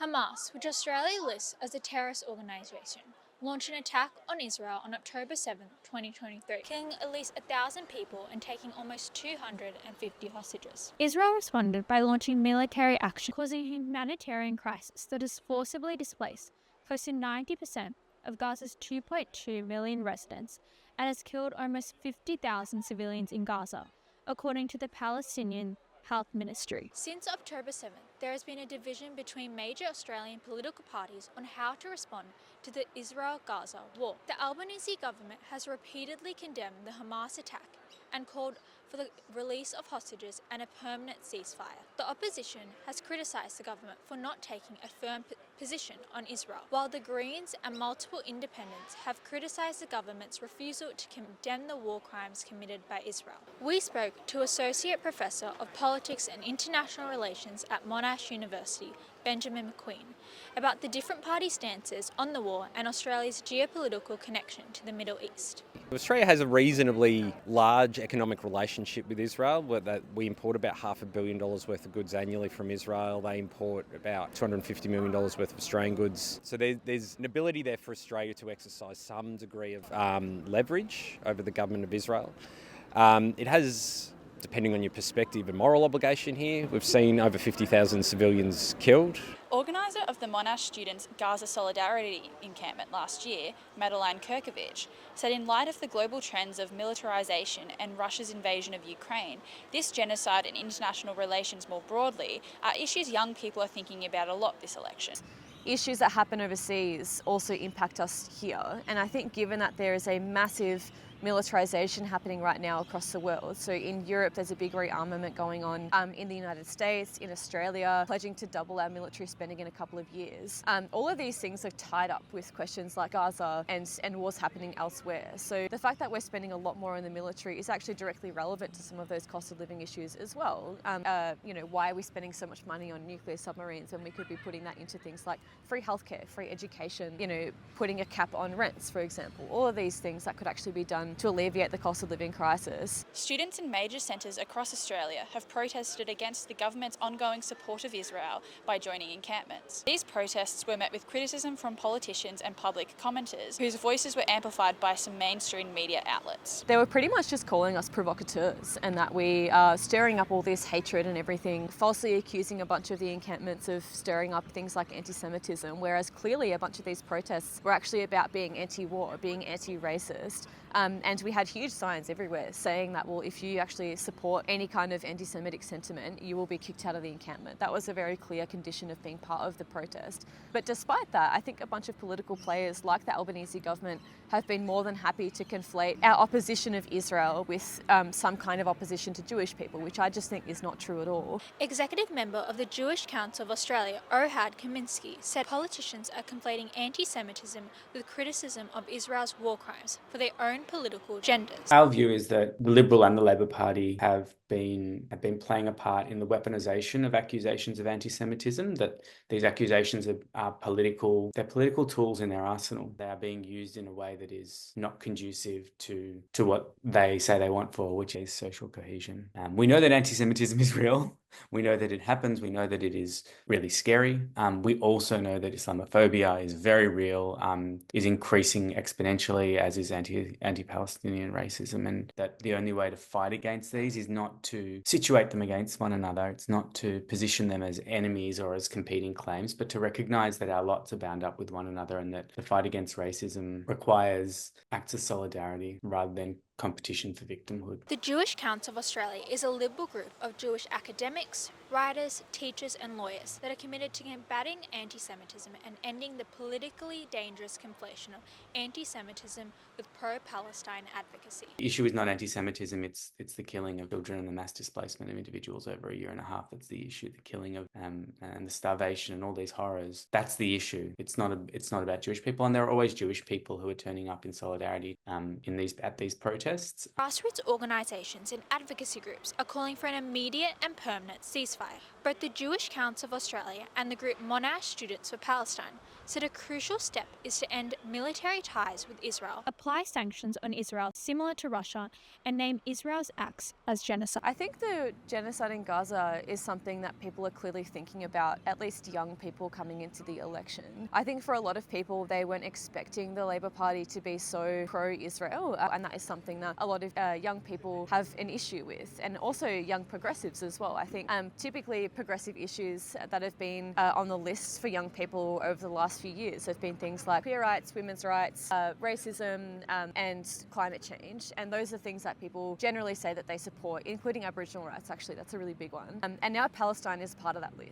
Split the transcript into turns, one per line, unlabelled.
Hamas, which Australia lists as a terrorist organisation, launched an attack on Israel on October 7, 2023, killing at least 1,000 people and taking almost 250 hostages. Israel responded by launching military action, causing a humanitarian crisis that has forcibly displaced close to 90% of Gaza's 2.2 million residents and has killed almost 50,000 civilians in Gaza, according to the Palestinian Health Ministry. Since October 7th, there has been a division between major Australian political parties on how to respond to the Israel-Gaza war. The Albanese government has repeatedly condemned the Hamas attack and called for the release of hostages and a permanent ceasefire. The opposition has criticised the government for not taking a firm position on Israel, while the Greens and multiple independents have criticised the government's refusal to condemn the war crimes committed by Israel. We spoke to Associate Professor of Politics and International Relations at Monash University, Benjamin McQueen, about the different party stances on the war and Australia's geopolitical connection to the Middle East.
Australia has a reasonably large economic relationship with Israel. We import about $500 million worth of goods annually from Israel. They import about $250 million worth of Australian goods. So there's an ability there for Australia to exercise some degree of leverage over the government of Israel. It has, depending on your perspective, a moral obligation here. We've seen over 50,000 civilians killed.
Organiser of the Monash Students' Gaza Solidarity encampment last year, Madeleine Kirkovich, said in light of the global trends of militarisation and Russia's invasion of Ukraine, this genocide and international relations more broadly are issues young people are thinking about a lot this election.
Issues that happen overseas also impact us here, and I think given that there is a massive militarisation happening right now across the world. So in Europe, there's a big rearmament going on. In the United States, in Australia, pledging to double our military spending in a couple of years. All of these things are tied up with questions like Gaza and wars happening elsewhere. So the fact that we're spending a lot more on the military is actually directly relevant to some of those cost of living issues as well. Why are we spending so much money on nuclear submarines when we could be putting that into things like free healthcare, free education, putting a cap on rents, for example. All of these things that could actually be done to alleviate the cost of living crisis.
Students in major centres across Australia have protested against the government's ongoing support of Israel by joining encampments. These protests were met with criticism from politicians and public commenters, whose voices were amplified by some mainstream media outlets.
They were pretty much just calling us provocateurs and that we are stirring up all this hatred and everything, falsely accusing a bunch of the encampments of stirring up things like anti-Semitism, whereas clearly a bunch of these protests were actually about being anti-war, being anti-racist. And we had huge signs everywhere saying that, well, if you actually support any kind of anti-Semitic sentiment, you will be kicked out of the encampment. That was a very clear condition of being part of the protest. But despite that, I think a bunch of political players like the Albanese government have been more than happy to conflate our opposition of Israel with some kind of opposition to Jewish people, which I just think is not true at all.
Executive member of the Jewish Council of Australia, Ohad Kaminsky, said politicians are conflating anti-Semitism with criticism of Israel's war crimes for their own political agendas.
Our view is that the Liberal and the Labor Party have been playing a part in the weaponisation of accusations of anti-Semitism, that these accusations are political, they're political tools in their arsenal. They are being used in a way that is not conducive to what they say they want for, which is social cohesion. We know that anti-Semitism is real. We know that it happens. We know that it is really scary. We also know that Islamophobia is very real, is increasing exponentially, as is anti-Palestinian racism, and that the only way to fight against these is not to situate them against one another. It's not to position them as enemies or as competing claims, but to recognise that our lots are bound up with one another and that the fight against racism requires acts of solidarity rather than competition for victimhood.
The Jewish Council of Australia is a liberal group of Jewish academics, writers, teachers and lawyers that are committed to combating anti-Semitism and ending the politically dangerous conflation of anti-Semitism with pro-Palestine advocacy.
The issue is not anti-Semitism, it's the killing of children and the mass displacement of individuals over a year and a half. That's the issue, the killing of and the starvation and all these horrors. That's the issue. It's not about Jewish people, and there are always Jewish people who are turning up in solidarity at these protests.
Grassroots organisations and advocacy groups are calling for an immediate and permanent ceasefire. Both the Jewish Council of Australia and the group Monash Students for Palestine said a crucial step is to end military ties with Israel, apply sanctions on Israel similar to Russia, and name Israel's acts as genocide.
I think the genocide in Gaza is something that people are clearly thinking about, at least young people coming into the election. I think for a lot of people, they weren't expecting the Labor Party to be so pro-Israel, and that is something that a lot of young people have an issue with, and also young progressives as well. I think typically progressive issues that have been on the list for young people over the last few years have been things like queer rights, women's rights, racism, and climate change. And those are things that people generally say that they support, including Aboriginal rights. Actually, that's a really big one. And now Palestine is part of that list.